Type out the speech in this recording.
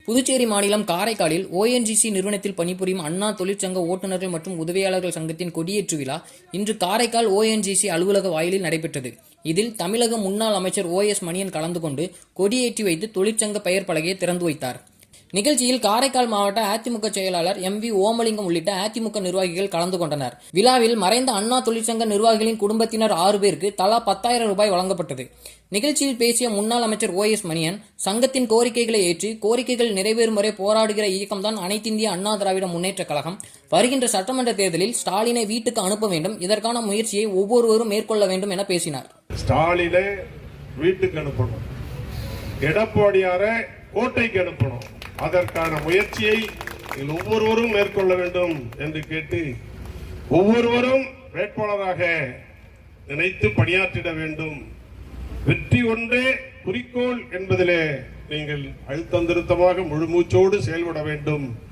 புதுச்சேரி மாநிலம் காரைக்காலில் ONGC நிறுவனத்தில் பணிபுரியும் அண்ணா தொழிற்சங்க ஓட்டுநர்கள் மற்றும் உதவியாளர்கள் சங்கத்தின் கொடியேற்று விழா இன்று காரைக்கால் ONGC அலுவலக வாயிலில் நடைபெற்றது. இதில் தமிழக முன்னாள் அமைச்சர் OS மணியன் கலந்து கொண்டு கொடியேற்றி வைத்து தொழிற்சங்க பெயர் பலகையை திறந்து வைத்தார். நிகழ்ச்சியில் காரைக்கால் மாவட்ட அதிமுக செயலாளர் MV ஓமலிங்கம் உள்ளிட்ட அதிமுக நிர்வாகிகள் கலந்து கொண்டனர். விழாவில் மறைந்த அண்ணா தொழிற்சங்க நிர்வாகிகளின் குடும்பத்தினர் 6 பேருக்கு தலா 10,000 ரூபாய் வழங்கப்பட்டது. நிகழ்ச்சியில் பேசிய முன்னாள் அமைச்சர் OS மணியன், சங்கத்தின் கோரிக்கைகளை ஏற்று கோரிக்கைகள் நிறைவேறும் வரை போராடுகிற இயக்கம்தான் அனைத்திந்திய அண்ணா திராவிட முன்னேற்ற கழகம். வருகின்ற சட்டமன்ற தேர்தலில் ஸ்டாலினை வீட்டுக்கு அனுப்ப வேண்டும், இதற்கான முயற்சியை ஒவ்வொருவரும் மேற்கொள்ள வேண்டும் என பேசினார். ஸ்டாலினை வீட்டுக்கு அனுப்பணும், எடப்பாடியாரை கோட்டைக்கு அனுப்பணும், அதற்கான முயற்சியை ஒவ்வொருவரும் மேற்கொள்ள வேண்டும் என்று கேட்டு ஒவ்வொருவரும் வேட்பாளராக நினைத்து பணியாற்றிட வேண்டும். வெற்றி ஒன்றே குறிக்கோள் என்பதிலே நீங்கள் அழுத்தம் திருத்தமாக முழு மூச்சோடு செயல்பட வேண்டும்.